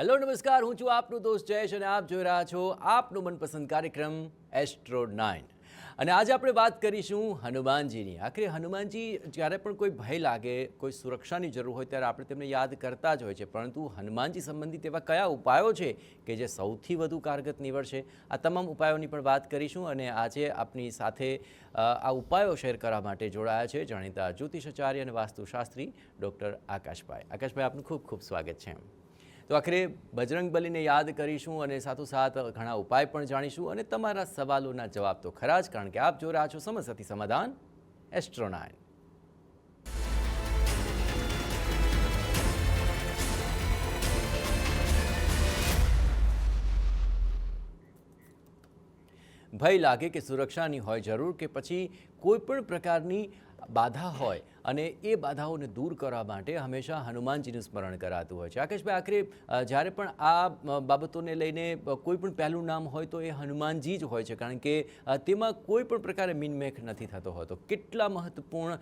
Hello નમસ્કાર, હું છું આપનું દોસ્ત જયેશ અને આપ જોઈ રહ્યા છો આપનો મનપસંદ કાર્યક્રમ એસ્ટ્રો 9 અને આજે આપણે વાત કરીશું હનુમાનજીની. આખરે હનુમાનજી જ્યારે પણ કોઈ ભય લાગે, કોઈ સુરક્ષાની જરૂર હોય ત્યારે આપણે તેમને યાદ કરતા જ હોય છે, પરંતુ હનુમાનજી સંબંધિત એવા કયા ઉપાયો છે કે જે સૌથી વધુ કારગત નીવડશે? આ તમામ ઉપાયોની પણ વાત કરીશું અને આજે આપની સાથે આ ઉપાયો શેર કરવા માટે જોડાયા છે જાણીતા જ્યોતિષાચાર્ય અને વાસ્તુશાસ્ત્રી ડૉક્ટર આકાશભાઈ. આકાશભાઈ, આપનું ખૂબ ખૂબ સ્વાગત છે. તો આખરે બજરંગબલીને યાદ કરીશું અને સાથોસાથ ઘણા ઉપાય પણ જાણીશું અને તમારા સવાલોના જવાબ તો ખરા જ, કારણ કે આપ જોઈ રહ્યા છો સમસ્યાથી સમાધાન એસ્ટ્રો 9. ભય લાગે કે સુરક્ષાની હોય જરૂર, કે પછી કોઈ પણ પ્રકારની બાધા હોય અને એ બાધાઓને દૂર કરવા માટે હંમેશા હનુમાનજીનું સ્મરણ કરાતું હોય છે. આકાશભાઈ, આખરે જ્યારે પણ આ બાબતોને લઈને કોઈ પણ પહેલું નામ હોય તો એ હનુમાનજી જ હોય છે, કારણ કે તેમાં કોઈ પણ પ્રકારે મિનમેખ નથી થતો હોતો. કેટલા મહત્વપૂર્ણ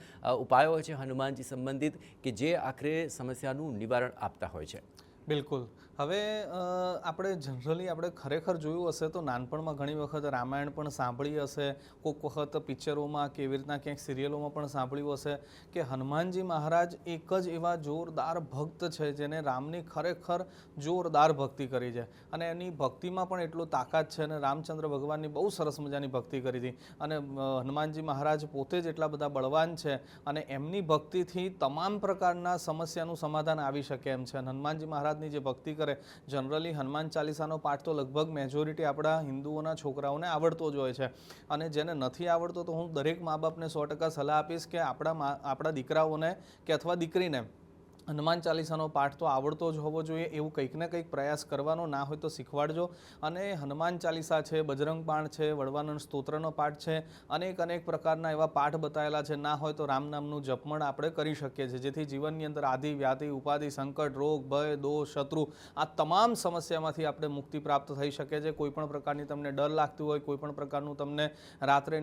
ઉપાયો હોય છે હનુમાનજી સંબંધિત કે જે આખરે સમસ્યાનું નિવારણ આપતા હોય છે? બિલકુલ. હવે આપણે જનરલી આપણે ખરેખર જોયું હશે તો નાનપણમાં ઘણી વખત રામાયણ પણ સાંભળી હશે, કોઈક વખત પિક્ચરોમાં કે એવી રીતના ક્યાંક સિરિયલોમાં પણ સાંભળ્યું હશે કે હનુમાનજી મહારાજ એક જ એવા જોરદાર ભક્ત છે જેને રામની ખરેખર જોરદાર ભક્તિ કરી છે અને એની ભક્તિમાં પણ એટલો તાકાત છે અને રામચંદ્ર ભગવાનની બહુ સરસ મજાની ભક્તિ કરી હતી અને હનુમાનજી મહારાજ પોતે જ એટલા બધા બળવાન છે અને એમની ભક્તિથી તમામ પ્રકારના સમસ્યાનું સમાધાન આવી શકે એમ છે. હનુમાનજી મહારાજની જે ભક્તિ કરે, જનરલી હનુમાન ચાલીસાનો પાઠ તો લગભગ મેજોરિટી આપણા હિન્દુઓના છોકરાઓને આવડતો જ હોય છે અને જેને નથી આવડતો તો હું દરેક મા બાપને 100% સલાહ આપીશ કે આપણા દીકરાઓને કે અથવા દીકરીને હનુમાન ચાલીસાનો પાઠ તો આવડતો જ હોવો જોઈએ. એવું કંઈક ને કંઈક પ્રયાસ કરવાનો, ના હોય તો શીખવાડજો. અને હનુમાન ચાલીસા છે, બજરંગ બાણ છે, વડવાનંદ સ્તોત્રનો પાઠ છે, અનેક પ્રકારના એવા પાઠ બતાવેલા છે. ના હોય તો રામ નામનું જપમણ આપણે કરી શકીએ છીએ, જેથી જીવનની અંદર આદિ વ્યાધિ ઉપાધિ સંકટ રોગ ભય દોષ શત્રુ આ તમામ સમસ્યામાંથી આપણે મુક્તિ પ્રાપ્ત થઈ શકે છે. કોઈ પણ પ્રકારની તમને ડર લાગતી હોય, કોઈ પણ પ્રકારનું તમને રાત્રે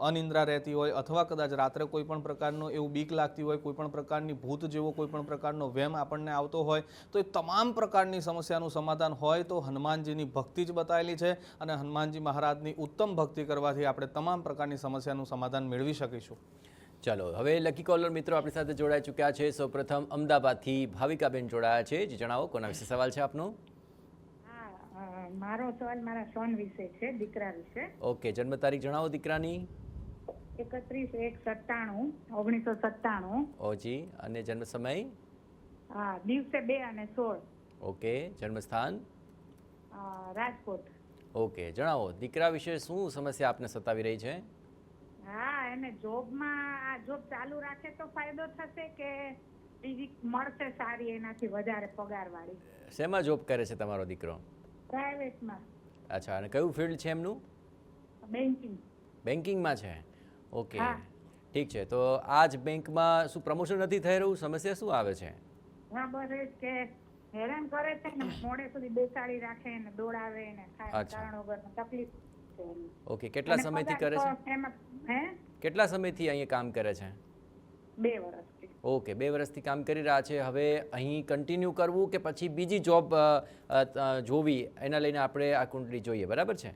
અનિદ્રા રહેતી હોય અથવા કદાચ રાત્રે કોઈ પણ પ્રકારનું એવું બીક લાગતી હોય, કોઈ પણ પ્રકારની ભૂત જેવો કોઈ પણ પ્રકારનો વેમ આપણને આવતો હોય, તો એ તમામ પ્રકારની સમસ્યાનું સમાધાન હોય તો હનુમાનજીની ભક્તિ જ બતાવેલી છે અને હનુમાનજી મહારાજની ઉત્તમ ભક્તિ કરવાથી આપણે તમામ પ્રકારની સમસ્યાનું સમાધાન મેળવી શકીશું. ચાલો, હવે લકી કોલર મિત્રો આપણી સાથે જોડાઈ ચૂક્યા છે. સૌપ્રથમ અમદાવાદથી ભાવિકાબેન જોડાયા છે. જે જણાવો, કોના વિશે સવાલ છે આપનો? મારો સવાલ મારા સોન વિશે છે, દીકરા વિશે. ઓકે, જન્મ તારીખ જણાવો દીકરાની. 31/1/97 ઓજી, અને જન્મ સમય? દિવસે 2 અને 16. ઓકે, જન્મ સ્થાન? રાજકોટ. ઓકે, જણાવો દીકરા વિશે શું સમસ્યા આપને સતાવી રહી છે? એને જોબમાં જોબ ચાલુ રાખે તો ફાયદો થશે કે બીજી મળશે સારી એનાથી વધારે પગારવાળી? શેમાં જોબ કરે છે તમારો દીકરો? પ્રાઇવેટમાં. અચ્છા, અને કયું ફિલ્ડ છે એમનું? બેન્કિંગ. બેન્કિંગમાં છે. ઓકે, ઠીક છે. તો આ જ બેંકમાં શું પ્રમોશન નથી થઈ રહ્યું? સમસ્યા શું આવે છે? બસ એ કે હેરાન કરે છે ને, મોડે સુધી બેસાડી રાખે ને, દોડાવે ને, કારણ વગર તકલીફ છે. ઓકે, કેટલા સમયથી કરે છે? કેટલા સમયથી અહીંયા કામ કરે છે? 2 વર્ષથી. ઓકે, 2 વર્ષથી કામ કરી રહ્યા છે. હવે અહીં કન્ટિન્યુ કરવું કે પછી બીજી જોબ જોવી, એના લઈને આપણે આ કુંડળી જોઈએ, બરાબર છે?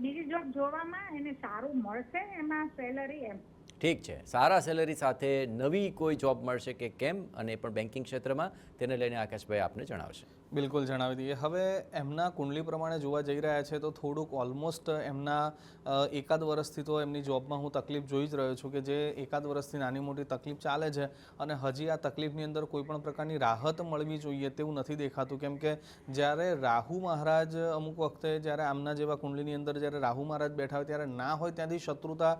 બીજી જોબ જોવામાં એને સારું મળશે એમાં સેલરી એમ? ઠીક છે, સારા સેલરી સાથે નવી કોઈ જોબ મળશે કે કેમ, અને પણ બેન્કિંગ ક્ષેત્રમાં, તેને લઈને આકાશભાઈ આપને જણાવશે. બિલકુલ જણાવી દઈએ. હવે એમના કુંડલી પ્રમાણે જોવા જઈ રહ્યા છે તો થોડુંક ઓલમોસ્ટ એમના 1 વર્ષથી તો એમની જોબમાં હું તકલીફ જોઈ જ રહ્યો છું કે જે 1 વર્ષથી નાની મોટી તકલીફ ચાલે છે અને હજી આ તકલીફની અંદર કોઈ પણ પ્રકારની રાહત મળવી જોઈએ તેવું નથી દેખાતું. કેમ કે જ્યારે રાહુ મહારાજ અમુક વખતે જ્યારે આમના જેવા કુંડલીની અંદર જ્યારે રાહુ મહારાજ બેઠા હોય ત્યારે ના હોય ત્યાંથી શત્રુતા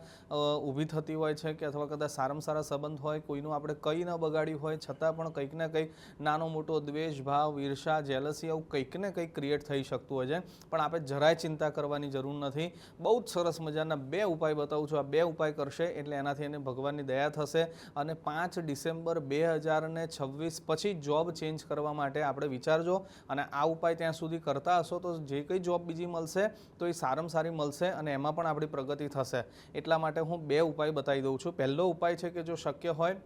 ઊભી થતી હોય છે કે અથવા કદાચ સારામાં સારા સંબંધ હોય, કોઈનું આપણે કંઈ ન બગાડ્યું હોય છતાં પણ કંઈક ને કંઈક નાનો મોટો દ્વેષ ભાવ, ઈર્ષા, જેલસી આવું કંઈક ને કંઈક ક્રિએટ થઈ શકતું હોય છે. પણ આપણે જરાય ચિંતા કરવાની જરૂર નથી. બહુ જ સરસ મજાના 2 ઉપાય બતાવું છું. આ 2 ઉપાય કરશે એટલે એનાથી એને ભગવાનની દયા થશે અને 5 ડિસેમ્બર 2026 પછી જોબ ચેન્જ કરવા માટે આપણે વિચારજો. અને આ ઉપાય ત્યાં સુધી કરતા હશો તો જે કંઈ જોબ બીજી મળશે તો એ સારામાં સારી મળશે અને એમાં પણ આપણી પ્રગતિ થશે. એટલા માટે હું 2 ઉપાય બતાવી દઉં છું. પહેલો ઉપાય છે કે જો શક્ય હોય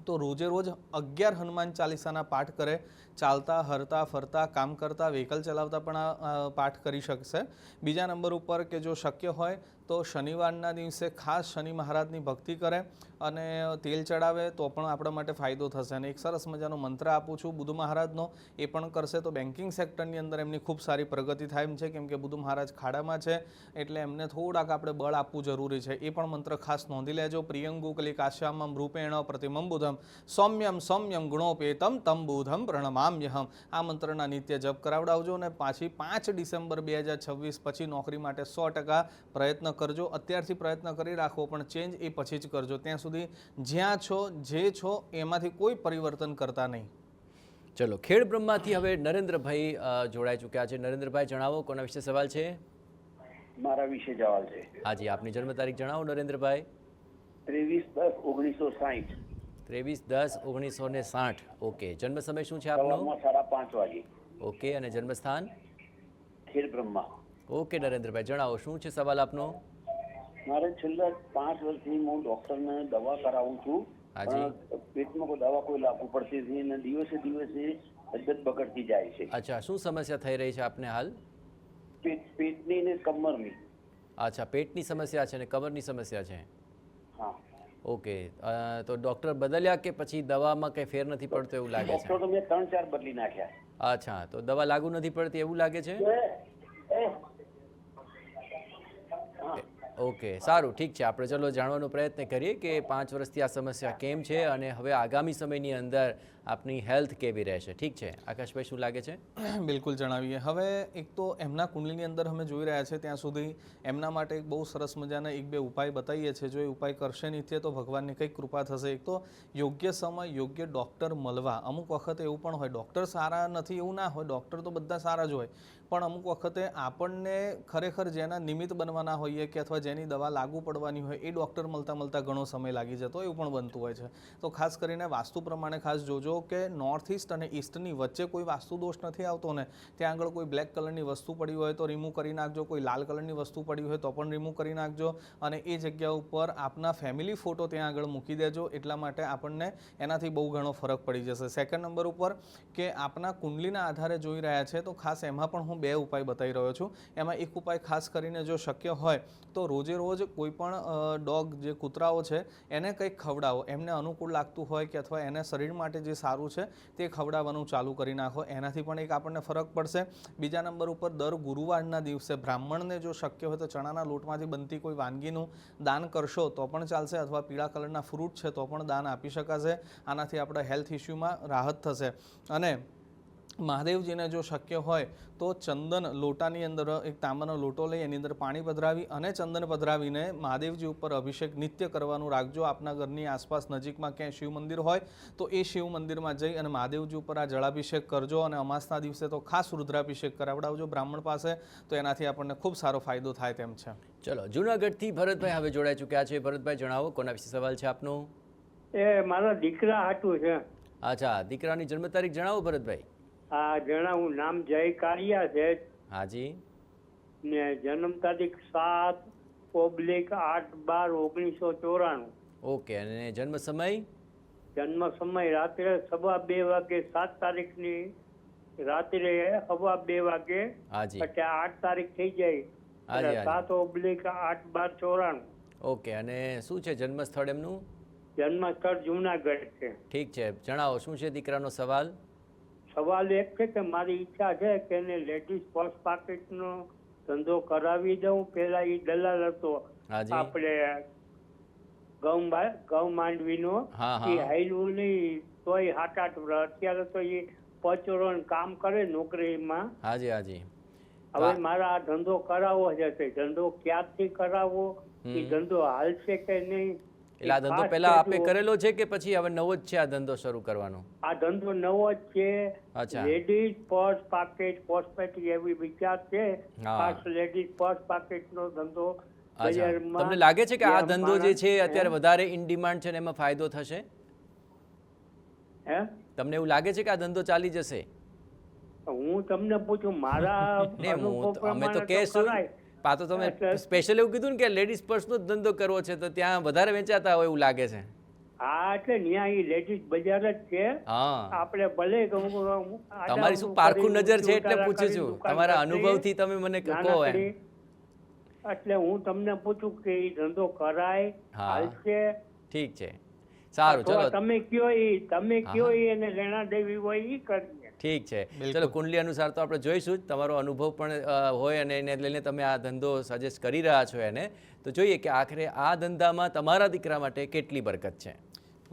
તો રોજે રોજ 11 હનુમાન ચાલીસાના પાઠ કરે. ચાલતા, હરતા, ફરતા, કામ કરતા, વ્હીકલ ચલાવતા પણ આ પાઠ કરી શકશે. બીજા નંબર ઉપર કે જો શક્ય હોય તો શનિવારના દિવસે ખાસ શનિ મહારાજની ભક્તિ કરે અને તેલ ચડાવે તો પણ આપણા માટે ફાયદો થશે. અને એક સરસ મજાનો મંત્ર આપું છું બુધ મહારાજનો, એ પણ કરશે તો બેન્કિંગ સેક્ટરની અંદર એમની ખૂબ સારી પ્રગતિ થાય એમ છે. કેમ કે બુધ મહારાજ ખાડામાં છે એટલે એમને થોડાક આપણે બળ આપવું જરૂરી છે. એ પણ મંત્ર ખાસ નોંધી લેજો. પ્રિયંગુ કલિકાશ્યામમ રૂપેણ પ્રતિમમ બુધમ સૌમ્યમ સૌમ્યમ ગુણોપેતમ તમ બુધમ પ્રણમામ્યહમ. આ મંત્રના નિત્ય જપ કરાવડાવજો અને પાછી 5 ડિસેમ્બર 2026 પછી નોકરી માટે 100% પ્રયત્ન કરજો. અત્યારથી પ્રયત્ન કરી રાખો પણ ચેન્જ એ પછી જ કરજો. ત્યાં સુધી જ્યાં છો જે છો એમાંથી કોઈ પરિવર્તન કરતા નહીં. ચલો, ખેડ બ્રહ્માથી હવે નરેન્દ્રભાઈ જોડાઈ ચૂક્યા છે. નરેન્દ્રભાઈ જણાવો, કોના વિશે સવાલ છે? મારા વિશે સવાલ છે. હાજી, આપની જન્મ તારીખ જણાવો નરેન્દ્રભાઈ. 23/10/1960. 23/10/1960. ઓકે, જન્મ સમય શું છે આપનો? સવારમાં 5:30 વાગે. ઓકે, અને જન્મસ્થાન? ખેડ બ્રહ્મા. ઓકે નરેન્દ્રભાઈ, જણાવો શું છે સવાલ આપનો? મારે છેલ્લા 5 વર્ષથી હું ડોક્ટરને દવા કરાવું છું. હાજી. પણ પેટમાં કોઈ દવા કોઈ લાગુ પડતી નથી અને દિવસે દિવસે તબિયત બગડતી જાય છે. અચ્છા, શું સમસ્યા થઈ રહી છે આપને હાલ? પેટની ને કમરની. અચ્છા, પેટની સમસ્યા છે અને કમરની સમસ્યા છે. હા. ઓકે, તો ડૉક્ટર બદલ્યા કે પછી દવામાં કંઈ ફેર નથી પડતો એવું લાગે છે? ડોક્ટર તો મેં 3-4 બદલી નાખ્યા. અચ્છા, તો દવા લાગુ નથી પડતી એવું લાગે છે? ઓકે, સારું, ઠીક છે. આપણે ચલો જાણવાનો પ્રયત્ન કરીએ કે 5 વર્ષથી આ સમસ્યા કેમ છે અને હવે આગામી સમયની અંદર આપની હેલ્થ કેવી રહેશે. ઠીક છે આકાશભાઈ, શું લાગે છે? બિલકુલ જણાવીએ. હવે એક તો એમના કુંડલીની અંદર અમે જોઈ રહ્યા છે ત્યાં સુધી એમના માટે એક બહુ સરસ મજાના 1-2 ઉપાય બતાવીએ છીએ. જો એ ઉપાય કરશે નિત્ય તો ભગવાનની કંઈક કૃપા થશે. એક તો યોગ્ય સમય યોગ્ય ડૉક્ટર મળવા. અમુક વખતે એવું પણ હોય ડૉક્ટર સારા નથી એવું ના હોય, ડૉક્ટર તો બધા સારા જ હોય, પણ અમુક વખતે આપણને ખરેખર જેના નિમિત્ત બનવાના હોઈએ કે અથવા જેની દવા લાગુ પડવાની હોય એ ડૉક્ટર મળતા ઘણો સમય લાગી જતો એવું પણ બનતું હોય છે. તો ખાસ કરીને વાસ્તુ પ્રમાણે ખાસ જોજો કે નોર્થ ઇસ્ટ અને ઈસ્ટની વચ્ચે કોઈ વાસ્તુ દોષ નથી આવતો ને ત્યાં આગળ કોઈ બ્લેક કલરની વસ્તુ પડી હોય તો રિમૂવ કરી નાખજો. કોઈ લાલ કલરની વસ્તુ પડી હોય તો પણ રિમૂવ કરી નાખજો. અને એ જગ્યા ઉપર આપના ફેમિલી ફોટો ત્યાં આગળ મૂકી દેજો. એટલા માટે આપણને એનાથી બહુ ઘણો ફરક પડી જશે. સેકન્ડ નંબર ઉપર કે આપના કુંડલીના આધારે જોઈ રહ્યા છે તો ખાસ એમાં પણ હું 2 ઉપાય બતાવી રહ્યો છું. એમાં એક ઉપાય ખાસ કરીને જો શક્ય હોય તો રોજે રોજ કોઈ પણ ડોગ જે કૂતરાઓ છે એને કંઈક ખવડાવો. એમને અનુકૂળ લાગતું હોય કે અથવા એને શરીર માટે જે સારું છે તે ખવડાવવાનું ચાલુ કરી નાખો. એનાથી પણ એક આપણને ફરક પડશે. બીજા નંબર ઉપર દર ગુરુવારના દિવસે બ્રાહ્મણને જો શક્ય હોય તો ચણાના લોટમાંથી બનતી કોઈ વાનગીનું દાન કરશો તો પણ ચાલશે અથવા પીળા કલરના ફ્રૂટ છે તો પણ દાન આપી શકાશે. આનાથી આપણા હેલ્થ ઇસ્યુમાં રાહત થશે. અને મહાદેવજીને જો શક્ય હોય તો ચંદન લોટાની અંદર એક તાંબાનો લોટો લઈ એની અંદર પાણી પધરાવી અને ચંદન પધરાવીને મહાદેવજી ઉપર અભિષેક નિત્ય કરવાનું રાખજો. આપના ઘરની આસપાસ નજીકમાં ક્યાંય શિવ મંદિર હોય તો એ શિવ મંદિરમાં જઈ અને મહાદેવજી ઉપર આ જળાભિષેક કરજો. અને અમાસના દિવસે તો ખાસ રુદ્રાભિષેક કરાવડાવજો બ્રાહ્મણ પાસે, તો એનાથી આપણને ખૂબ સારો ફાયદો થાય તેમ છે. ચલો, જૂનાગઢથી ભરતભાઈ હવે જોડાઈ ચૂક્યા છે. ભરતભાઈ જણાવો, કોના વિશે સવાલ છે આપનો? એ મારા દીકરા હાટું છે. અચ્છા, દીકરાની જન્મ તારીખ જણાવો ભરતભાઈ. આ જણાવું, નામ જય કાળિયા છે હાજી. ને જન્મ તારીખ 7/8/12/1994. ઓકે, અને જન્મ સમય? જન્મ સમય રાત્રે 2:15 વાગે, 7 તારીખની રાત્રે 2:15 વાગે. હાજી. એટલે 8 તારીખ થઈ જાય. હાજી, 7/8/12/94. ઓકે, અને શું છે જન્મ સ્થળ એમનું? જન્મ સ્થળ જુનાગઢ છે. ઠીક છે, જણાવો શું છે દીકરાનો સવાલ? સવાલ એક છે કે મારી ઈચ્છા છે કે એને લેડીઝ પર્સ પાકેટનો ધંધો કરાવી દઉં. પેલા એ દલાલ હતો આપણે ઘઉં માંડવીનો, એ હાઈલું નહીં તોય 7-8 વર્ષ. અત્યારે તો એ પચોરણ કામ કરે નોકરીમાં. હાજી હાજી. હવે મારા આ ધંધો કરાવવો છે. ધંધો ક્યારથી કરાવવો, એ ધંધો હાલશે કે નહીં? એટલે આ ધંધો પહેલા આપે કરેલો છે કે પછી હવે નવો જ છે આ ધંધો શરૂ કરવાનો? આ ધંધો નવો જ છે. લેડીઝ પર્સ પાકેટ કોસ્મેટિક એવી વિચાર છે. ખાસ લેડીઝ પર્સ પાકેટ નો ધંધો. તમને લાગે છે કે આ ધંધો જે છે અત્યારે વધારે ઇન ડિમાન્ડ છે ને એમાં ફાયદો થશે? તમને એવું લાગે છે કે આ ધંધો ચાલી જશે? હું તમને પૂછું મારા અમે તો કહેશું. તો તમે સ્પેશિયલ એવું કીધું ને કે લેડીઝ પર્સનો જ ધંધો કરવો છે તો ત્યાં વધારે વેચાતા હોય એવું લાગે છે. હા એટલે ન્યા ઈ લેડીઝ બજાર જ છે. હા, આપણે ભલે તમારી શું પારખું નજર છે એટલે પૂછું છું, તમારા અનુભવથી તમે મને કહો એમ. એટલે હું તમને પૂછું કે ઈ ધંધો કરાય હા. હાલશે? ઠીક છે, સારું, અથવા ચલો તમે કયો ઈ એને લેણા દેવી હોય ઈ કરીએ. ઠીક છે. ચલો, કુંડલી અનુસાર તો આપણે જોઈશું જ, તમારો અનુભવ પણ હોય અને એને લઈને તમે આ ધંધો સજેસ્ટ કરી રહ્યા છો એને, તો જોઈએ કે આખરે આ ધંધામાં તમારા દીકરા માટે કેટલી બરકત છે.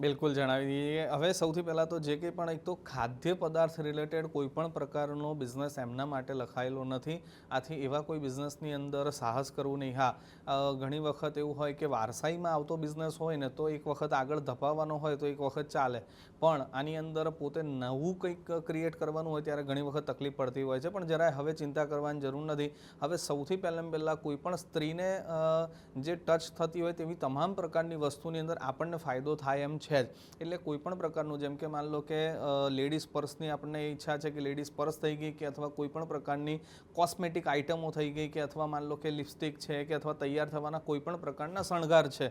બિલકુલ જણાવી દઈએ. હવે સૌથી પહેલાં તો જે કંઈ પણ એક તો ખાદ્ય પદાર્થ રિલેટેડ કોઈ પણ પ્રકારનો બિઝનેસ એમના માટે લખાયેલો નથી. આથી એવા કોઈ બિઝનેસની અંદર સાહસ કરવું નહીં. હા, ઘણી વખત એવું હોય કે વારસાઈમાં આવતો બિઝનેસ હોય ને તો એક વખત આગળ ધપાવવાનો હોય તો એક વખત ચાલે, પણ આની અંદર પોતે નવું કંઈક ક્રિએટ કરવાનું હોય ત્યારે ઘણી વખત તકલીફ પડતી હોય છે. પણ જરાય હવે ચિંતા કરવાની જરૂર નથી. હવે સૌથી પહેલાં કોઈ પણ સ્ત્રીને જે ટચ થતી હોય તેવી તમામ પ્રકારની વસ્તુની અંદર આપણને ફાયદો થાય એમ છે જ. એટલે કોઈ પણ પ્રકારનું, જેમ કે માન લો કે લેડીઝ પર્સની આપણને ઈચ્છા છે કે લેડીઝ પર્સ થઈ ગઈ કે અથવા કોઈ પણ પ્રકારની કોસ્મેટિક આઇટમો થઈ ગઈ કે અથવા માન લો કે લિપસ્ટિક છે કે અથવા તૈયાર થવાના કોઈ પણ પ્રકારના શણગાર છે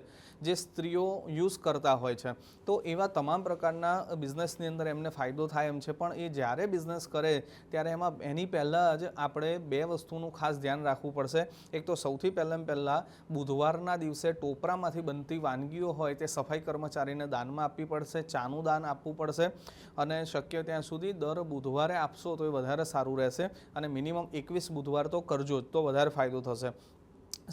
જે સ્ત્રીઓ યુઝ કરતા હોય છે, તો એવા તમામ પ્રકારના બિઝનેસની અંદર એમને ફાયદો થાય એમ છે. પણ એ જ્યારે બિઝનેસ કરે ત્યારે એમાં એની પહેલાં જ આપણે બે વસ્તુનું ખાસ ધ્યાન રાખવું પડશે. એક તો સૌથી પહેલાં બુધવારના દિવસે ટોપરામાંથી બનતી વાનગીઓ હોય તે સફાઈ કર્મચારીને દાનમાં આપવી પડશે, ચાનું દાન આપવું પડશે અને શક્ય ત્યાં સુધી દર બુધવારે આપશો તો એ વધારે સારું રહેશે અને મિનિમમ 21 બુધવાર તો કરજો જ, તો વધારે ફાયદો થશે.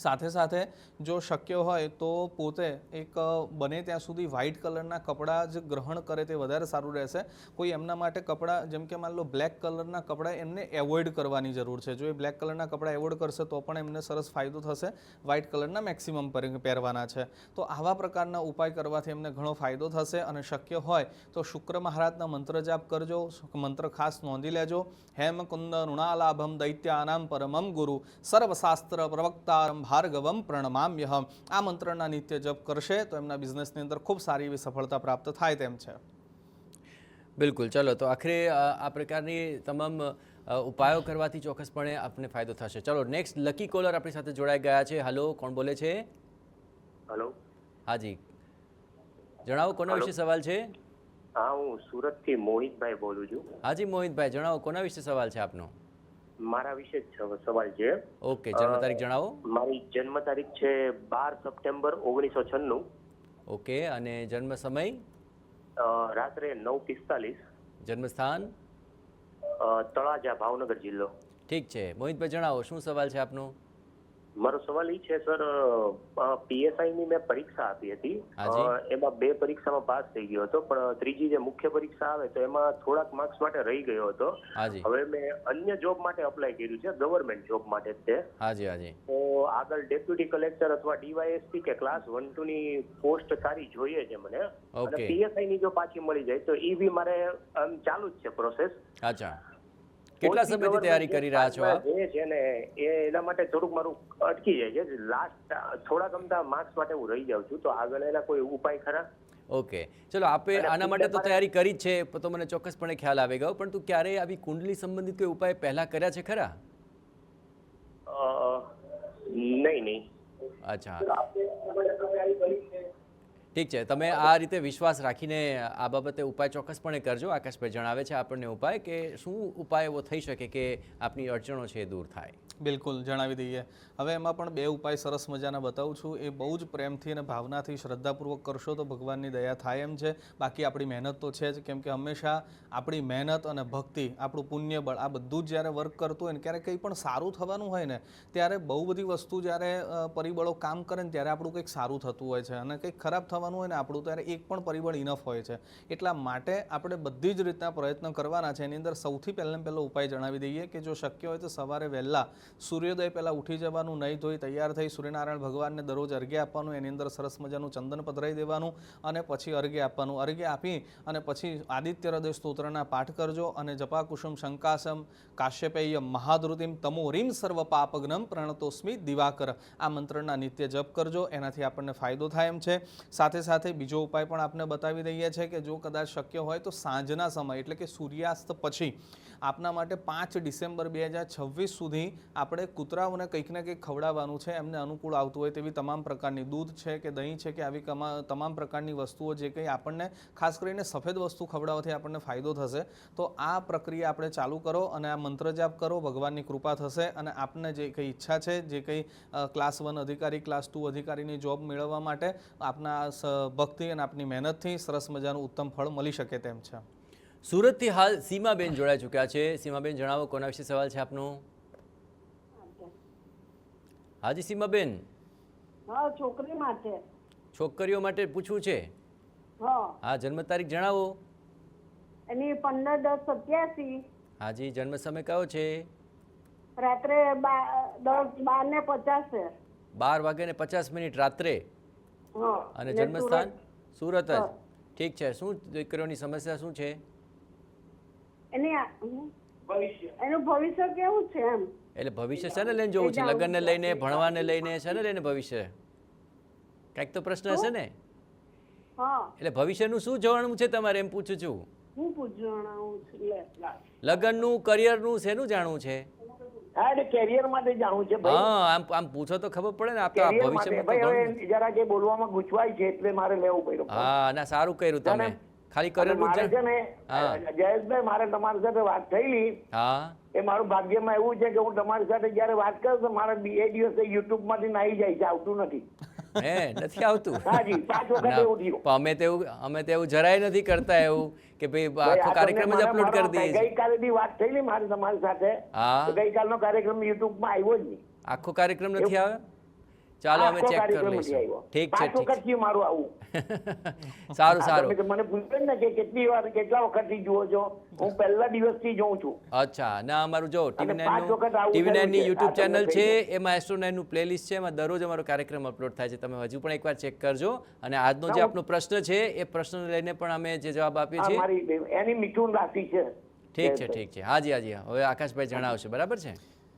સાથે સાથે જો શક્ય હોય તો પોતે એક બને ત્યાં સુધી વ્હાઇટ કલરના કપડાં જ ગ્રહણ કરે તે વધારે સારું રહેશે. કોઈ એમના માટે કપડાં, જેમ કે માન લો બ્લેક કલરના કપડાં એમને એવોઇડ કરવાની જરૂર છે. જો એ બ્લેક કલરના કપડાં એવોઇડ કરશે તો પણ એમને સરસ ફાયદો થશે. વ્હાઇટ કલરના મેક્સિમમ પહેરવાના છે. તો આવા પ્રકારના ઉપાય કરવાથી એમને ઘણો ફાયદો થશે. અને શક્ય હોય તો શુક્ર મહારાજના મંત્ર જાપ કરજો. મંત્ર ખાસ નોંધી લેજો. હેમ કુંદ ઋણાલાભમ દૈત્યાનામ પરમમ ગુરુ સર્વશાસ્ત્ર પ્રવક્તારમ ભાર્ગવમ પ્રણમામ્યહમ. આ મંત્રના નિત્ય જપ કરશે તો એમના બિઝનેસની અંદર ખૂબ સારી એવી સફળતા પ્રાપ્ત થાય તેમ છે. બિલકુલ, ચલો, તો આખરે આ પ્રકારની તમામ ઉપાયો કરવાથી ચોક્કસપણે આપને ફાયદો થશે. ચલો, નેક્સ્ટ લકી કોલર આપણી સાથે જોડાઈ ગયા છે. હલો, કોણ બોલે છે? હલો, હાજી, જણાવો કોના વિશે સવાલ છે? હા, હું સુરતથી મોહિતભાઈ બોલું છું. હાજી મોહિતભાઈ, જણાવો કોના વિશે સવાલ છે આપનો? મારા વિશે જ સવાલ છે. ઓકે, જન્મ તારીખ જણાવો. મારી જન્મ તારીખ છે 12 સપ્ટેમ્બર 1996. ઓકે, અને જન્મ સમય? રાત્રે 9:45. જન્મ સ્થાન? તળાજા, ભાવનગર જિલ્લો. ઠીક છે મોહિતભાઈ, જણાવો શું સવાલ છે આપનો? મારો સવાલ એ છે સર, PSI ની મેં પરીક્ષા આપી હતી. એમાં 2 પરીક્ષામાં પાસ થઈ ગયો હતો, પણ ત્રીજી જે મુખ્ય પરીક્ષા આવે તો એમાં થોડાક માર્ક્સ માટે રહી ગયો હતો. હવે મેં અન્ય જોબ માટે અપ્લાય કર્યું છે, ગવર્મેન્ટ જોબ માટે જ છે. તો આગળ ડેપ્યુટી કલેક્ટર અથવા DYSP કે ક્લાસ 1-2 ની પોસ્ટ સારી જોઈએ છે મને. અને PSI ની જો પાછી મળી જાય તો એ બી મારે ચાલુ જ છે પ્રોસેસ. અચ્છા, કેટલા સમયથી તૈયારી કરી રહ્યા છો આપ? જે છે ને એના માટે થોડુંક મારું અટકી જાય છે. લાસ્ટ થોડાક અમથા માર્ક્સ માટે હું રહી જાઉં છું, તો આગળ એના કોઈ ઉપાય ખરા? ઓકે, ચલો, આપે આના માટે તો તૈયારી કરી જ છે તો મને ચોક્કસપણે ખ્યાલ આવી ગયો, પણ તું ક્યારેય આવી કુંડલી સંબંધિત કોઈ ઉપાય પહેલા કર્યા છે ખરા? નહીં. અચ્છા, ઠીક છે. તમે આ રીતે વિશ્વાસ રાખીને આ બાબતે ઉપાય ચોક્કસપણે કરજો. આકાશભાઈ જણાવે છે આપણને ઉપાય, કે શું ઉપાય એવો થઈ શકે કે આપની અડચણો છે એ દૂર થાય. બિલકુલ જણાવી દઈએ. હવે એમાં પણ 2 ઉપાય સરસ મજાના બતાવું છું. એ બહુ જ પ્રેમથી અને ભાવનાથી શ્રદ્ધાપૂર્વક કરશો તો ભગવાનની દયા થાય એમ છે. બાકી આપણી મહેનત તો છે જ, કેમ કે હંમેશા આપણી મહેનત અને ભક્તિ, આપણું પુણ્ય બળ, આ બધું જ જ્યારે વર્ક કરતું હોય ને, ક્યારેક કંઈ પણ સારું થવાનું હોય ને ત્યારે બહુ બધી વસ્તુ જ્યારે પરિબળો કામ કરે ને ત્યારે આપણું કંઈક સારું થતું હોય છે, અને કંઈક ખરાબ થવાનું હોય ને આપણું ત્યારે એક પણ પરિબળ ઇનફ હોય છે. એટલા માટે આપણે બધી જ રીતના પ્રયત્ન કરવાના છે. એની અંદર સૌથી પહેલો ઉપાય જણાવી દઈએ કે જો શક્ય હોય તો સવારે વહેલા સૂર્યોદય પહેલાં ઉઠી જવાનું, નહીં ધોઈ તૈયાર થઈ સૂર્યનારાયણ ભગવાનને દરરોજ અર્ઘ્ય આપવાનું. એની અંદર સરસ મજાનું ચંદન પધરાવી દેવાનું અને પછી અર્ઘ્ય આપવાનું. અર્ઘ્ય આપી અને પછી આદિત્ય હૃદય સ્તોત્રના પાઠ કરજો અને જપાકુસુમ શંકાસમ કાશ્યપેય મહાદ્રુતિમ તમોરીમ સર્વ પાપગ્નમ પ્રણતોસ્મિ દિવાકર. આ મંત્રના નિત્ય જપ કરજો, એનાથી આપણને ફાયદો થાય એમ છે. સાથે સાથે સાથે બીજો ઉપાય પણ આપને બતાવી દઈએ છીએ કે જો કદાચ શક્ય હોય તો સાંજના સમય એટલે કે સૂર્યાસ્ત પછી આપના માટે 5 ડિસેમ્બર 2026 સુધી આપણે કૂતરાઓને કંઈક ને કંઈક ખવડાવવાનું છે, એમને અનુકૂળ આવતું હોય તેવી તમામ પ્રકારની દૂધ છે કે દહીં છે કે આવી તમામ પ્રકારની વસ્તુઓ જે કંઈ આપણને ખાસ કરીને સફેદ વસ્તુ ખવડાવવાથી આપણને ફાયદો થશે. તો આ પ્રક્રિયા આપણે ચાલુ કરો અને આ મંત્ર જાપ કરો, ભગવાનની કૃપા થશે અને આપને જે કંઈ ઈચ્છા છે, જે કંઈ ક્લાસ 1 અધિકારી, ક્લાસ 2 અધિકારીની જોબ મેળવવા માટે આપના ભક્તિ અને આપની મહેનતથી સરસ મજાનું ઉત્તમ ફળ મળી શકે તેમ છે. સુરતથી હાલ સીમાબેન જોડાઈ ચૂક્યા છે. સીમાબેન, જણાવો કોના વિશે સવાલ છે આપનો? હાજી સીમાબેન. હા, છોકરી માટે. છોકરીઓ માટે પૂછવું છે? હા, જન્મ તારીખ જણાવો. એની 15/10/87. હાજી, જન્મ સમય કયો છે? રાત્રે 12:50. 12:50 રાત્રે. અને જન્મ સ્થાન સુરત જ. ઠીક છે. શું દીકરીઓની સમસ્યા શું છે? એનું ભવિષ્ય કેવું છે એમ? એટલે ભવિષ્ય છે ને લઈને જોવું છે? લગ્નને લઈને, ભણવાને લઈને છે ને લઈને ભવિષ્ય? કંઈક તો પ્રશ્ન હશે ને? હા. એટલે ભવિષ્યનું શું જાણવું છે તમારે એમ પૂછું છું. હું પૂછવાનું છું. લગ્નનું, કરિયરનું શેનું જાણવું છે? હા, એટલે કેરિયર માટે જાણવું છે ભાઈ. હા, આમ પૂછો તો ખબર પડે ને. આ તો આ ભવિષ્યમાં તો ઘણું. જરા કે બોલવામાં ગૂંચવાય છે એટલે મારે લેવું પડ્યું. હા, ના સારું કર્યું તમે. ખાલી કરિયરનું મારે છે ને જયેશભાઈ, મારે તમારી સાથે વાત થયેલી. હા, એ મારું ભાગ્યમાં એવું છે કે હું તમારી સાથે જયારે વાત કરું તો મારે 2 દિવસે યુટ્યુબ માંથી નાઈ જાય છે, આવતું નથી. હે, નથી આવતું? હાજી, 5 વખત એવું થયું. અમે તો એવું જરાય નથી કરતા એવું કે ભાઈ આખો કાર્યક્રમ જ અપલોડ કરી દઈએ. ગઈકાલે બી વાત થયેલી મારી તમારી સાથે. હા, ગઈકાલનો કાર્યક્રમ યુટ્યુબ માં આવ્યો જ નહીં. આખો કાર્યક્રમ નથી આવ્યો? ચાલો અમે ચેક કરી લઈશું. ઠીક છે, 5 વખત થયું મારું આવું. સારું સારું. મને પૂછ્યું ને કે કેટલા વખતથી જુઓ છો? હું પહેલા દિવસથી જોઉં છું. અચ્છા, ના અમારું જો અને 5 વખત આવું TV9 ની થયું છે. યુટ્યુબ આ ચેનલ તમને છે, કહી એમાં એસ્ટ્રો9 નું પ્લેલિસ્ટ છે, એમાં દરરોજ અમારો કાર્યક્રમ અપલોડ થાય છે. તમે હજુ પણ એકવાર ચેક કરજો. અને આજનો જે આપનો પ્રશ્ન છે એ પ્રશ્નને લઈને પણ અમે જે જવાબ આપીએ છીએ. મારી એની મિથુન રાશિ છે. ઠીક છે, ઠીક છે. હાજી હાજી, હવે આકાશભાઈ જણાવશે. બરાબર છે?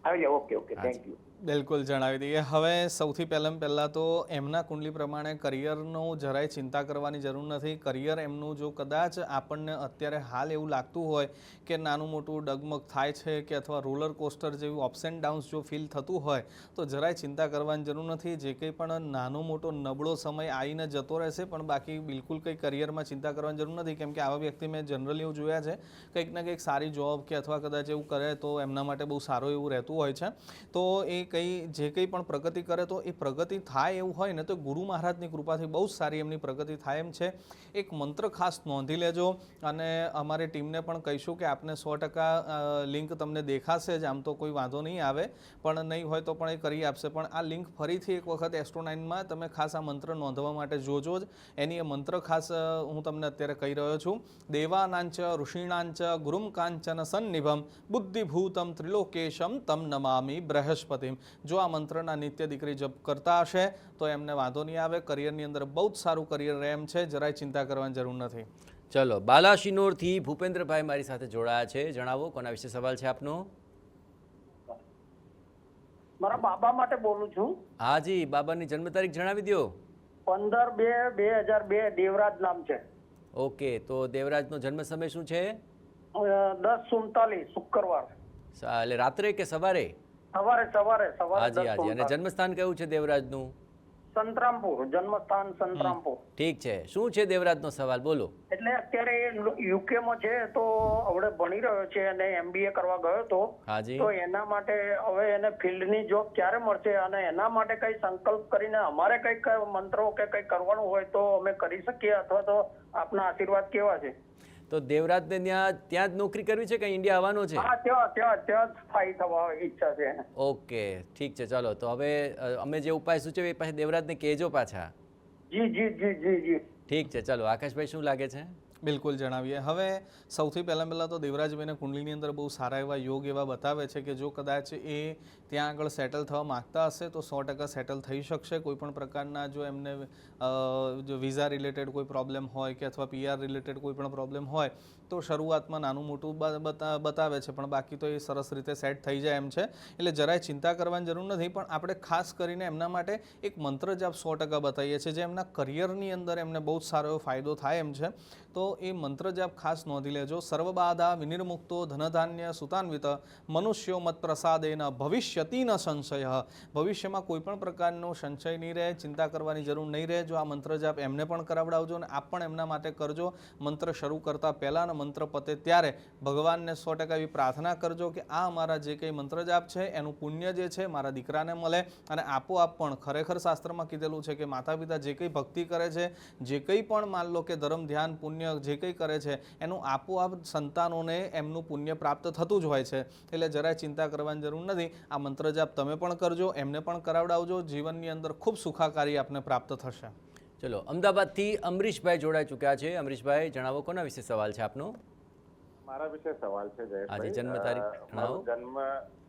આવી જાઓ. Okay okay, thank you. બિલકુલ જણાવી દઈએ. હવે સૌથી પહેલાં તો એમના કુંડલી પ્રમાણે કરિયરનું જરાય ચિંતા કરવાની જરૂર નથી. કરિયર એમનું જો કદાચ આપણને અત્યારે હાલ એવું લાગતું હોય કે નાનું મોટું ડગમગ થાય છે કે અથવા રોલર કોસ્ટર જેવું અપ્સ એન્ડ ડાઉન્સ જો ફીલ થતું હોય તો જરાય ચિંતા કરવાની જરૂર નથી. જે કંઈ પણ નાનો મોટો નબળો સમય આવીને જતો રહેશે, પણ બાકી બિલકુલ કંઈ કરિયરમાં ચિંતા કરવાની જરૂર નથી. કેમ કે આવા વ્યક્તિ મેં જનરલી એવું જોયા છે, કંઈક ને કંઈક સારી જોબ કે અથવા કદાચ એવું કરે તો એમના માટે બહુ સારું એવું રહેતું હોય છે. તો એ જે કંઈ પણ પ્રગતિ કરે તો એ પ્રગતિ થાય એવું હોય ને તો ગુરુ મહારાજની કૃપાથી બહુ જ સારી એમની પ્રગતિ થાય એમ છે. એક મંત્ર ખાસ નોંધી લેજો અને અમારી ટીમને પણ કહીશું કે આપને 100% લિંક તમને દેખાશે જ. આમ તો કોઈ વાંધો નહીં આવે, પણ નહીં હોય તો પણ એ કરી આપશે. પણ આ લિંક ફરીથી એક વખત એસ્ટ્રો9માં તમે ખાસ આ મંત્ર નોંધવા માટે જોજો જ. એની એ મંત્ર ખાસ હું તમને અત્યારે કહી રહ્યો છું. દેવાનાંચ ઋષિણાંચ ગુરુમ કાંચન સન્નિભમ બુદ્ધિભૂતમ ત્રિલોકેશમ તમ નમામિ બૃહસ્પતિમ. જો આ મંત્રના નિત્ય દીકરી જપ કરતા હશે તો એમને વાંધો નહીં આવે. કરિયરની અંદર બહુ જ સારું કરિયર રહે એમ છે, જરાય ચિંતા કરવાની જરૂર નથી. ચલો, બાલાશિનોરથી ભૂપેન્દ્રભાઈ મારી સાથે જોડાયા છે. જણાવો કોના વિશે સવાલ છે આપનો? મારા બાબા માટે બોલું છું. હાજી, બાબાની જન્મ તારીખ જણાવી દો. 15/2/2002 દેવરાજ નામ છે. ઓકે, તો દેવરાજનો જન્મ સમય શું છે? 10:47 શુક્રવાર. એટલે રાત્રે કે સવારે? સવારે. હાજી હાજી. અને જન્મસ્થાન કયું છે દેવરાજનું? સંતરામપુર. જન્મસ્થાન સંતરામપુર. ઠીક છે. શું છે દેવરાજનો સવાલ? બોલો. એટલે અત્યારે યુકે માં છે તો હવે ભણી રહ્યો છે અને MBA કરવા ગયો તો. હાજી. તો એના માટે હવે એને ફિલ્ડની જોબ ક્યારે મળશે અને એના માટે કઈ સંકલ્પ કરીને અમારે કઈક મંત્રો કે કઈ કરવાનું હોય તો અમે કરી શકીએ, અથવા તો આપના આશીર્વાદ કેવા છે? તો દેવરાજને ત્યાં જ નોકરી કરવી છે કે ઇન્ડિયા આવવાનો છે? હા, ત્યાં જ સ્થાયી થવા ઈચ્છા છે. ઓકે, ઠીક છે. ચાલો, તો હવે અમે જે ઉપાય સૂચવે એ પાસે દેવરાજને કહેજો પાછા. જી. ઠીક છે. ચાલો, આકાશભાઈ શું લાગે છે? બિલકુલ જણાવીએ. હવે સૌથી પહેલાં તો દેવરાજભાઈને કુંડલીની અંદર બહુ સારા એવા યોગ એવા બતાવે છે કે જો કદાચ એ ત્યાં આગળ સેટલ થવા માગતા હશે તો 100% સેટલ થઈ શકશે. કોઈ પણ પ્રકારના જો એમને જો વિઝા રિલેટેડ કોઈ પ્રોબ્લેમ હોય કે અથવા PR રિલેટેડ કોઈ પણ પ્રોબ્લેમ હોય તો શરૂઆતમાં નાનું મોટું બતાવે છે, પણ બાકી તો એ સરસ રીતે સેટ થઈ જાય એમ છે. એટલે જરાય ચિંતા કરવાની જરૂર નથી. પણ આપણે ખાસ કરીને એમના માટે એક મંત્ર જાપ 100% બતાવીએ છીએ, જે એમના કરિયરની અંદર એમને બહુ જ સારો એવો ફાયદો થાય એમ છે. તો એ મંત્ર જાપ ખાસ નોંધી લેજો. સર્વબાધા વિનિર્મુક્તો ધનધાન્ય સુતાન્વિત મનુષ્યો મત પ્રસાદેન ભવિષ્યતિ ન સંશય. ભવિષ્યમાં કોઈ પણ પ્રકારનો સંશય નહીં રહે, ચિંતા કરવાની જરૂર નહીં રહે. જો આ મંત્ર જાપ એમને પણ કરાવડાવજો અને આપ પણ એમના માટે કરજો. મંત્ર શરૂ કરતાં પહેલાં અને મંત્ર પતે ત્યારે ભગવાનને 100% એવી પ્રાર્થના કરજો કે આ અમારા જે કંઈ મંત્ર જાપ છે એનું પુણ્ય જે છે મારા દીકરાને મળે. અને આપોઆપ પણ ખરેખર શાસ્ત્રમાં કીધેલું છે કે માતા પિતા જે કંઈ ભક્તિ કરે છે, જે કંઈ પણ માન લો કે ધર્મ ધ્યાન પુણ્ય જે કંઈ કરે છે એનું આપોઆપ સંતાનોને એમનું પુણ્ય પ્રાપ્ત થતું જ હોય છે. એટલે જરાય ચિંતા કરવાની જરૂર નથી. આ મંત્ર જાપ તમે પણ કરજો, એમને પણ કરાવડાવજો. જીવનની અંદર ખૂબ સુખાકારી આપને પ્રાપ્ત થશે. ચલો, અમદાવાદથી અમરીશભાઈ જોડાઈ ચૂક્યા છે. અમરીશભાઈ, જણાવો કોના વિશે સવાલ છે આપનો? મારા વિશે સવાલ છે જયેશભાઈ. આજે જન્મ તારીખ જણાવો. જન્મ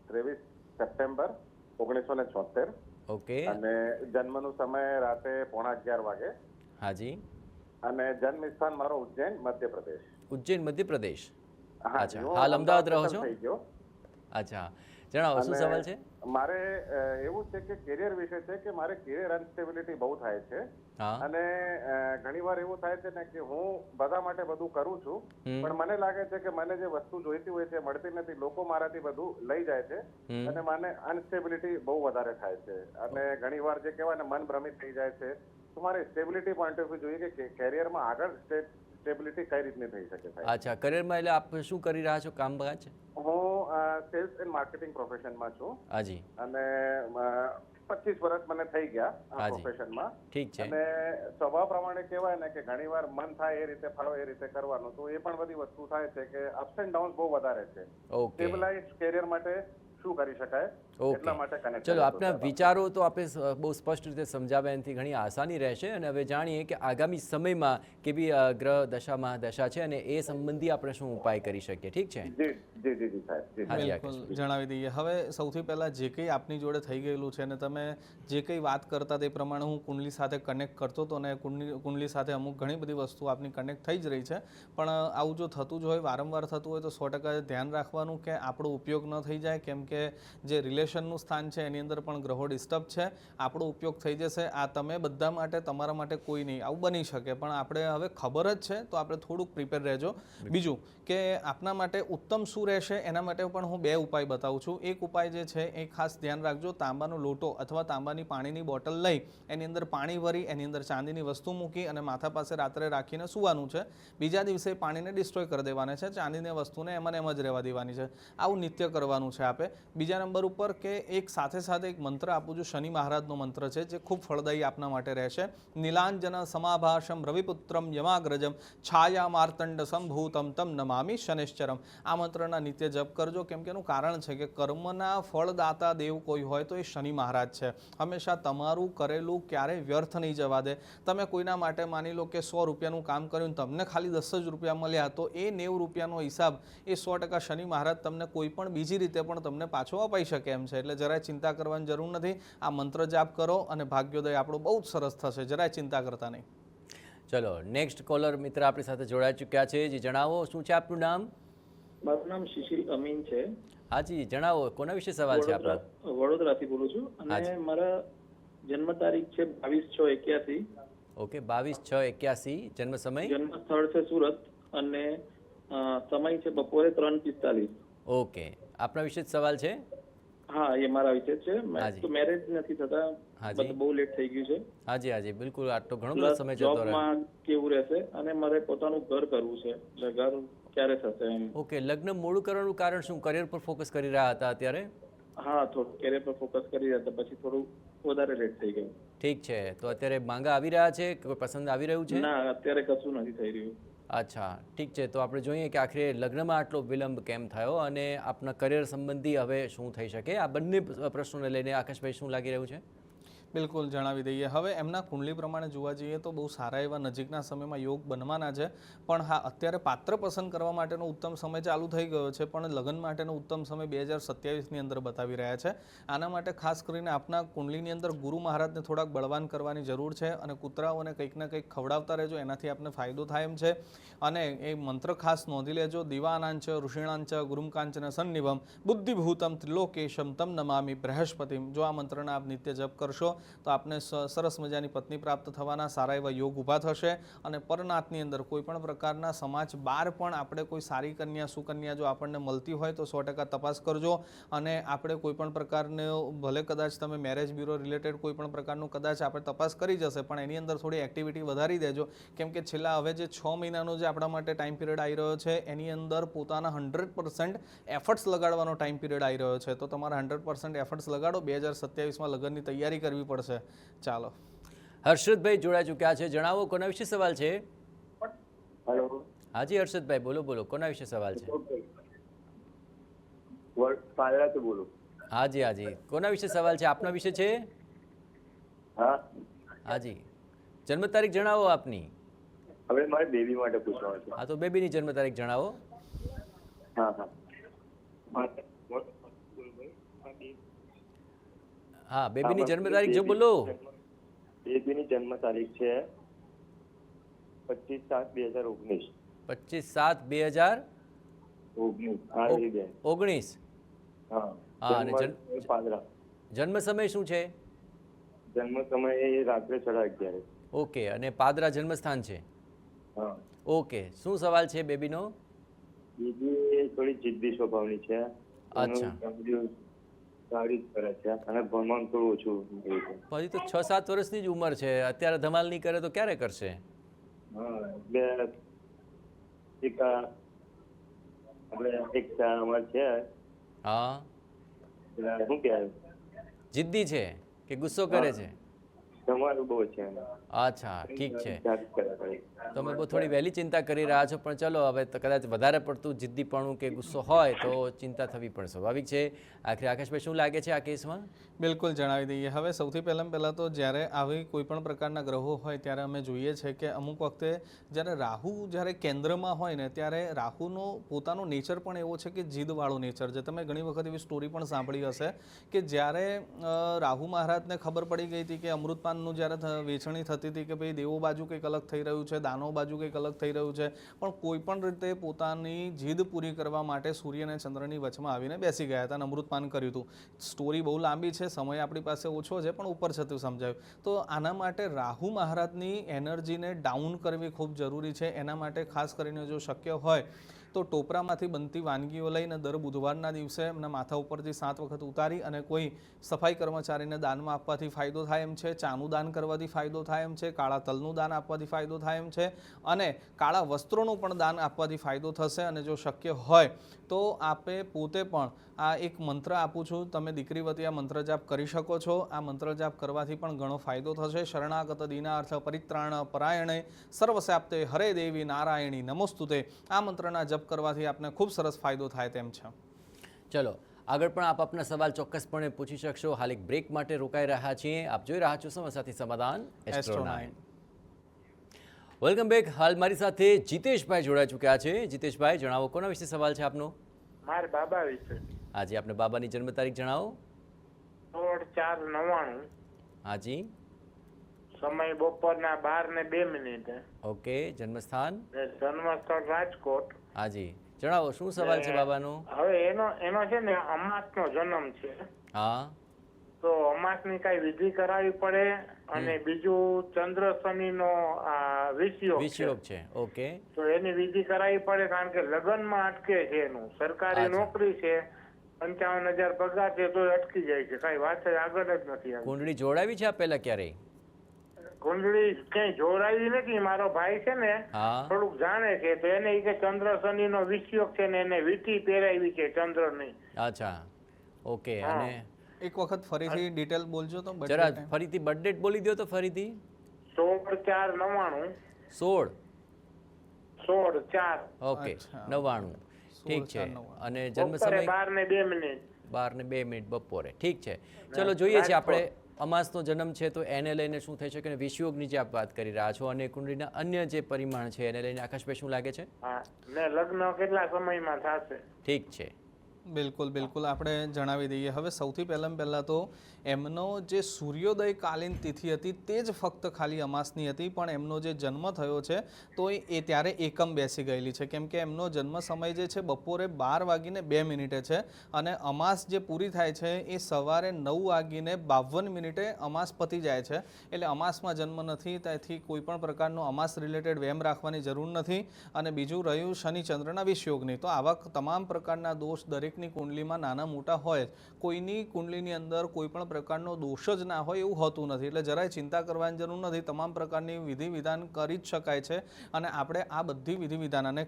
23 સપ્ટેમ્બર 1976. ઓકે. અને જન્મનો સમય રાતે 11:15 વાગે. હાજી. અને જન્મ સ્થાન મારો ઉજ્જૈન મધ્યપ્રદેશ. ઉજ્જૈન મધ્યપ્રદેશ. હા, અચ્છા, હાલ અમદાવાદ રહો છો? થઈ ગયો. અચ્છા, જણાવો શું સવાલ છે? મારે એવું છે કે કેરિયર વિશે છે કે મારે કેરિયર અનસ્ટેબિલિટી બહુ થાય છે. અને ઘણીવાર એવું થાય છે ને કે હું બધા માટે બધું કરું છું, પણ મને લાગે છે કે મને જે વસ્તુ જોઈતી હોય છે મળતી નથી. લોકો મારાથી બધું લઈ જાય છે અને મને અનસ્ટેબિલિટી બહુ વધારે થાય છે. અને ઘણીવાર જે કહેવાય ને મન ભ્રમિત થઈ જાય છે. તો મારે સ્ટેબિલિટી પોઈન્ટ ઓફ વ્યૂ જોઈએ કે કેરિયરમાં આગળ સ્ટેબિલિટી કઈ રીતની થઈ શકે? અચ્છા, કરિયરમાં એટલે આપ શું કરી રહ્યા છો, કામકાજ? હું સેલ્સ એન્ડ માર્કેટિંગ પ્રોફેશનમાં છું. હાજી. અને 25 વર્ષ મને થઈ ગયા આ પ્રોફેશનમાં. ઠીક છે. અને સ્વભાવ પ્રમાણે કહેવાય ને કે ઘણીવાર મન થાય એ રીતે ફાળો એ રીતે કરવાનું. તો એ પણ બધી વસ્તુ થાય છે કે અપ્સ એન્ડ ડાઉન્સ બહુ વધારે છે. સ્ટેબલાઇઝ કેરિયર માટે શું કરી શકાય? એટલા માટે કનેક્ટ. ચલો, આપના વિચારો તો આપણે બહુ સ્પષ્ટ રીતે સમજાવ્યા, એનાથી ઘણી આસાની રહેશે. અને હવે જાણીએ કે આગામી સમયમાં કેવી ગ્રહ દશામાં દશા છે અને એ સંબંધી આપણે શું ઉપાય કરી શકીએ. ઠીક છે? બિલકુલ જણાવી દઈએ. હવે સૌથી પહેલાં જે કંઈ આપની જોડે થઈ ગયેલું છે અને તમે જે કંઈ વાત કરતા તે પ્રમાણે હું કુંડલી સાથે કનેક્ટ કરતો હતો અને કુંડલી સાથે અમુક ઘણી બધી વસ્તુ આપની કનેક્ટ થઈ જ રહી છે. પણ આવું જો થતું જ હોય, વારંવાર થતું હોય, તો 100% ધ્યાન રાખવાનું કે આપણો ઉપયોગ ન થઈ જાય. કેમ કે જે રિલેશનનું સ્થાન છે એની અંદર પણ ગ્રહો ડિસ્ટર્બ છે. આપણો ઉપયોગ થઈ જશે. આ તમે બધા માટે, તમારા માટે કોઈ નહીં. આવું બની શકે, પણ આપણે હવે ખબર જ છે તો આપણે થોડુંક પ્રિપેર રહેજો. બીજું કે આપના માટે ઉત્તમ શું રહેશે એના માટે પણ હું 2 ઉપાય બતાવું છું. એક ઉપાય જે છે એ ખાસ ધ્યાન રાખજો. તાંબાનો લોટો અથવા તાંબાની પાણીની બોટલ લઈ એની અંદર પાણી ભરી એની અંદર ચાંદીની વસ્તુ મૂકી અને માથા પાસે રાત્રે રાખીને સૂવાનું છે. બીજા દિવસે પાણીને ડિસ્ટ્રોય કરી દેવાના છે. ચાંદીની વસ્તુને એમ જ રહેવા દેવાની છે. આવું નિત્ય કરવાનું છે આપે. બીજા નંબર ઉપર કે એક સાથે એક મંત્ર આપું છું. શનિ મહારાજનો મંત્ર છે જે ખૂબ ફળદાયી આપના માટે રહેશે. નીલાંજન સમાભાષમ રવિપુત્રમ યમાગ્રજમ છાયા માર્તંડ સંભૂતમ તમ નમામિ શનિશ્ચરમ. આ મંત્રના નિત્ય જપ કરજો. કેમ કે એનું કારણ છે કે કર્મના ફળદાતા દેવ કોઈ હોય તો એ શનિ મહારાજ છે. હંમેશા તમારું કરેલું ક્યારેય વ્યર્થ નહીં જવા દે. તમે કોઈના માટે માની લો કે 100 રૂપિયાનું કામ કર્યું, તમને ખાલી 10 જ રૂપિયા મળ્યા, તો એ 90 રૂપિયાનો હિસાબ એ 100% શનિ મહારાજ તમને કોઈ પણ બીજી રીતે પણ તમને પાછો અપાઈ શકે એમ છે. એટલે જરાય ચિંતા કરવાની જરૂર નથી. આ મંત્ર જાપ કરો અને ભાગ્યોદય આપણો બહુ જ સરસ થશે. જરાય ચિંતા કરતા નહીં. ચલો, નેક્સ્ટ કોલર મિત્ર આપણી સાથે જોડાઈ ચૂક્યા છે. જી જણાવો, શું છે આપનું નામ? મારું નામ શિશિલ અમીન છે. હાજી, જણાવો કોના વિશે સવાલ છે આપનો? વડોદરાથી બોલું છું અને મારા જન્મ તારીખ છે 22/6/81. ઓકે, 22/6/81. જન્મ સમય? જન્મ સ્થળ છે સુરત અને સમય છે બપોરે 3:45. ઓકે, આપના વિશે જ સવાલ છે? હા, એ મારા વિશે છે. તો મેરેજ નથી થતા, હાજી, બહુ લેટ થઈ ગયું છે. હાજી હાજી, બિલકુલ. આટલો ઘણો બધો સમય જતો રહ્યો. જોબમાં કેવું રહેશે અને મારે પોતાનું ઘર કરવું છે. એટલે ઘર ક્યારે થશે એમ? ઓકે, લગ્ન મોડું કરવાનું કારણ શું? કરિયર પર ફોકસ કરી રહ્યા હતા અત્યારે? હા, થોડું કેરિયર પર ફોકસ કરી રહ્યા હતા, પછી થોડું વધારે લેટ થઈ ગયું. ઠીક છે. તો અત્યારે માંગા આવી રહ્યા છે, કોઈ પસંદ આવી રહ્યું છે? ના, અત્યારે કશું નથી થઈ રહ્યું. અચ્છા, ઠીક છે. તો આપણે જોઈએ કે આખરે લગ્નમાં આટલો વિલંબ કેમ થયો અને આપના કરિયર સંબંધી હવે શું થઈ શકે. આ બંને પ્રશ્નોને લઈને આકાશભાઈ શું લાગી રહ્યું છે? બિલકુલ જણાવી દઈએ. હવે એમના કુંડલી પ્રમાણે જોવા જઈએ તો બહુ સારા એવા નજીકના સમયમાં યોગ બનવાના છે, પણ હા અત્યારે પાત્ર પસંદ કરવા માટેનો ઉત્તમ સમય ચાલુ થઈ ગયો છે, પણ લગ્ન માટેનો ઉત્તમ સમય 2027ની અંદર બતાવી રહ્યા છે. આના માટે ખાસ કરીને આપના કુંડલીની અંદર ગુરુ મહારાજને થોડાક બળવાન કરવાની જરૂર છે અને કૂતરાઓને કંઈક ને કંઈક ખવડાવતા રહેજો, એનાથી આપને ફાયદો થાય એમ છે. અને એ મંત્ર ખાસ નોંધી લેજો. દિવાનાંચ ઋષિણાંચ ગુરુમકાંચન સન્નિભમ બુદ્ધિભૂતમ ત્રિલોકેશમ તમ નમામિ બૃહસ્પતિમ. જો આ મંત્રના આપ નિત્ય જપ કરશો તો આપને સરસ મજાની પત્ની પ્રાપ્ત થવાના સારા એવા યોગ ઊભા થશે. અને પરનાથની અંદર કોઈ પણ પ્રકારના સમાજ બહાર પણ આપણે કોઈ સારી કન્યા સુકન્યા જો આપણને મળતી હોય તો 100% તપાસ કરજો. અને આપણે કોઈ પણ પ્રકારનો ભલે કદાચ તમે મેરેજ બ્યુરો રિલેટેડ કોઈ પણ પ્રકારનું કદાચ આપણે તપાસ કરી જશે, પણ એની અંદર થોડી એક્ટિવિટી વધારી દેજો, કેમ કે છેલ્લા હવે જે 6 મહિનાનો જે આપણા માટે ટાઈમ પિરિયડ આવી રહ્યો છે એની અંદર પોતાના 100% એફર્ટ્સ લગાડવાનો ટાઈમ પિરિયડ આવી રહ્યો છે. તો તમારા 100% એફર્ટ્સ લગાડો. 2027માં લગ્નની તૈયારી કરવી પડશે. ચાલો, હર્ષદભાઈ જોડાઈ ચૂક્યા છે. જણાવો કોના વિશે સવાલ છે? હેલો. હાજી હર્ષદભાઈ, બોલો બોલો, કોના વિશે સવાલ છે? પાદરાથી બોલું. હાજી હાજી, કોના વિશે સવાલ છે? આપના વિશે છે? હા હાજી, જન્મ તારીખ જણાવો આપની. હવે મારે બેબી માટે પૂછવાનું છે. હા, તો બેબીની જન્મ તારીખ જણાવો. હા હા હા, બેબીની જન્મ તારીખ જો બોલો. બેબીની જન્મ તારીખ છે 25/7/2019. 25/7/2019. હા. અને પાદરા. જન્મ સમય શું છે? જન્મ સમય રાત્રે 11:30. ઓકે, અને પાદરા જન્મસ્થાન છે? હા. ઓકે, શું સવાલ છે બેબીનો? બેબી થોડી જિદ્દી સ્વભાવની છે. અચ્છા, સારી કરે છે અને ભણવાનું થોડું ઓછું. પછી તો 6-7 વર્ષની જ ઉંમર છે, અત્યારે ધમાલ નહીં કરે તો ક્યારે કરશે? હા, એટલે એક અમાર છે. હા, શું કહેવાય, જિદ્દી છે કે ગુસ્સો કરે છે? તમારું બહુ છે. અચ્છા, ઠીક છે. તમે બહુ થોડી વહેલી ચિંતા કરી રહ્યા છો, પણ ચલો હવે તો કદાચ વધારે પડતું જિદ્દીપણું કે ગુસ્સો હોય તો ચિંતા થવી પણ સ્વાભાવિક છે. આખરે આકાશભાઈ શું લાગે છે આ કેસમાં? બિલકુલ જણાવી દઈએ. હવે સૌથી પહેલાં તો જ્યારે આવી કોઈ પણ પ્રકારના ગ્રહો હોય ત્યારે અમે જોઈએ છે કે અમુક વખતે જ્યારે રાહુ જ્યારે કેન્દ્રમાં હોય ને ત્યારે રાહુનો પોતાનો નેચર પણ એવો છે કે જીદવાળો નેચર છે. તમે ઘણી વખત એવી સ્ટોરી પણ સાંભળી હશે કે જ્યારે રાહુ મહારાજને ખબર પડી ગઈ હતી કે અમૃતપાનનું જ્યારે વેચણી થતી હતી કે ભાઈ દેવો બાજુ કંઈક અલગ થઈ રહ્યું છે, દાનવ બાજુ કંઈક અલગ થઈ રહ્યું છે, પણ કોઈ પણ રીતે પોતાની જીદ પૂરી કરવા માટે સૂર્ય અને ચંદ્રની વચમાં આવીને બેસી ગયા હતા અને અમૃતપાન કર્યું હતું. સ્ટોરી બહુ લાંબી છે, સમય આપણી પાસે ઓછો છે, પણ ઉપર છતું સમજાયું. તો આના માટે રાહુ મહારાજની એનર્જીને ડાઉન કરવી ખૂબ જરૂરી છે. એના માટે ખાસ કરીને જો શક્ય હોય તો ટોપરામાંથી બનતી વાનગીઓ લઈને દર બુધવારના દિવસે એમના માથા ઉપરથી 7 વખત ઉતારી અને કોઈ સફાઈ કર્મચારીને દાનમાં આપવાથી ફાયદો થાય એમ છે. ચાનું દાન કરવાથી ફાયદો થાય એમ છે. કાળા તલનું દાન આપવાથી ફાયદો થાય એમ છે. અને કાળા વસ્ત્રોનું પણ દાન આપવાથી ફાયદો થશે. અને જો શક્ય હોય તો આપે પોતે પણ આ એક મંત્ર આપું છું, તમે દીકરી વતી આ મંત્ર જાપ કરી શકો છો. આ મંત્ર જાપ કરવાથી પણ ઘણો ફાયદો થશે. શરણાગત દીનાર્થ પરિત્રાણ પરાયણે સર્વશાપ્તે હરે દેવી નારાયણી નમોસ્તુતે. આ મંત્રના જપ કરવાથી આપને ખૂબ સરસ ફાયદો થાય તેમ છે. ચલો આગળ પણ આપ આપના સવાલ ચોક્કસપણે પૂછી શકશો. હાલ એક બ્રેક માટે રોકાઈ રહ્યા છીએ. આપ જોઈ રહ્યા છો સમસ્યાથી સમાધાન એસ્ટ્રો 9. Welcome back. હાલ મારી સાથે જીતેશભાઈ જોડાઈ ચૂક્યા છે. જીતેશભાઈ જણાવો કોના વિશે સવાલ છે આપનો? મારા બાબા વિશે. હાજી, આપને બાબાની જન્મ તારીખ જણાવો. 16/4/99. હાજી. સમય બપોરના 12:02. ઓકે, જન્મસ્થાન? જન્મસ્થળ રાજકોટ. હાજી, જણાવો શું સવાલ છે બાબાનો? હવે એનો છે ને અમાસનો જન્મ છે. હા, તો અમાસની કઈ વિધિ કરાવવી પડે. અને બીજું ચંદ્ર શનિનો વિષયોગ છે. ઓકે, તો એની વિધિ કરાવવી પડે કારણ કે લગ્નમાં અટકે છે. એનું સરકારી નોકરી છે, 55,000 પગાર છે, તો અટકી જાય છે. કઈ વાત આગળ જ નથી. કુંડળી જોડાવી છે આ પહેલા ક્યારેય? કુંડળી ક્યાંય જોડાવી નથી. મારો ભાઈ છે ને થોડુંક જાણે છે, તો એને કે ચંદ્ર શનિ નો વિષયોગ છે ને એને વીંટી પહેરાવી છે ચંદ્ર ની. અચ્છા, ઓકે. અને એક વખત ફરીથી ડિટેલ બોલજો તો. જરા ફરીથી બર્થ ડેટ બોલી દો તો ફરીથી. 16/4/99. 16/4. ઓકે, 99. ઠીક છે. અને જન્મ સમય 12:02. 12:02 બપોરે. ઠીક છે, ચલો જોઈએ છે આપણે અમાસનો જન્મ છે તો એને લઈને શું થઈ શકે, અને વિષયોગની જે આપ વાત કરી રહ્યા છો અને કુંડળીના અન્ય જે પરિમાણ છે એને લઈને આકાશભાઈ શું લાગે છે? હા, ને લગ્ન કેટલા સમયમાં થશે? ઠીક છે, બિલકુલ બિલકુલ આપણે જણાવી દઈએ. હવે સૌથી પહેલાં તો એમનો જે સૂર્યોદય કાલીન તિથિ હતી તે જ ફક્ત ખાલી અમાસની હતી, પણ એમનો જે જન્મ થયો છે તો એ ત્યારે એકમ બેસી ગયેલી છે, કેમ કે એમનો જન્મ સમય જે છે બપોરે 12:02 છે અને અમાસ જે પૂરી થાય છે એ સવારે 9:52 અમાસ પતી જાય છે. એટલે અમાસમાં જન્મ નથી, તેથી કોઈ પણ પ્રકારનો અમાસ રિલેટેડ વેમ રાખવાની જરૂર નથી. અને બીજું રહ્યું શનિચંદ્રના વિષયોગની, તો આવા તમામ પ્રકારના દોષ દરેકની કુંડલીમાં નાના મોટા હોય, કોઈની કુંડલીની અંદર કોઈ પણ પ્રકારનો દોષ જ ના હોય એવું હોતું નથી. એટલે જરાય ચિંતા કરવાની જરૂર નથી, તમામ પ્રકારની વિધિ વિધાન કરી જ શકાય છે. અને આપણે આ બધી વિધિ વિધાન અને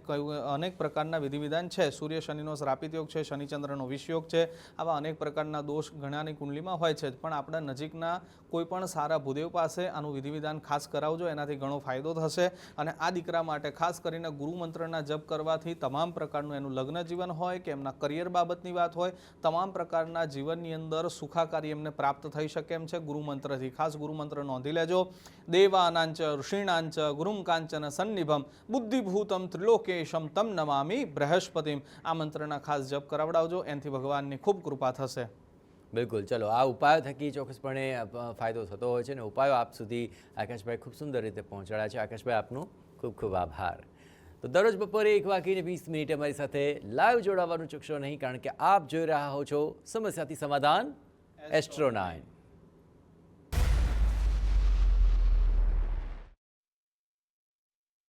અનેક પ્રકારના વિધિ વિધાન છે, સૂર્ય શનિનો શ્રાપિત યોગ છે, શનિચંદ્રનો વિષયોગ છે, આવા અનેક પ્રકારના દોષ ઘણાની કુંડલીમાં હોય છે. પણ આપણા નજીકના કોઈ પણ સારા ભૂદેવ પાસે આનું વિધિ વિધાન ખાસ કરાવજો, એનાથી ઘણો ફાયદો થશે. અને આ દીકરા માટે ખાસ કરીને ગુરુ મંત્રના જપ કરવાથી તમામ પ્રકારનું એનું લગ્ન જીવન હોય કે એમના કરિયર બાબતની વાત હોય, તમામ પ્રકારના જીવનની અંદર સુખાકારી એમને પ્રાપ્ત થઈ શકે એમ છે ગુરુ મંત્રથી. ખાસ ગુરુ મંત્ર નોંધી લેજો. દેવાનાંચ ઋષિણાંચ ગુરુમ કાંચન સન્નિભમ બુદ્ધિભૂતમ ત્રિલોકેશમ તમ નમામિ બૃહસ્પતિમ. આ મંત્રના ખાસ જપ કરાવડાવજો, એનાથી ભગવાનની ખૂબ કૃપા થશે. બિલકુલ, ચલો આ ઉપાયો થકી ચોક્કસપણે ફાયદો થતો હોય છે અને ઉપાયો આપ સુધી આકાશભાઈ ખૂબ સુંદર રીતે પહોંચાડ્યા છે. આકાશભાઈ, આપનો ખૂબ ખૂબ આભાર. તો દરરોજ બપોરે 1:20 અમારી સાથે લાઈવ જોડાવાનું ચૂકશો નહીં, કારણ કે આપ જોઈ રહ્યા છો સમસ્યાથી સમાધાન એસ્ટ્રો 9.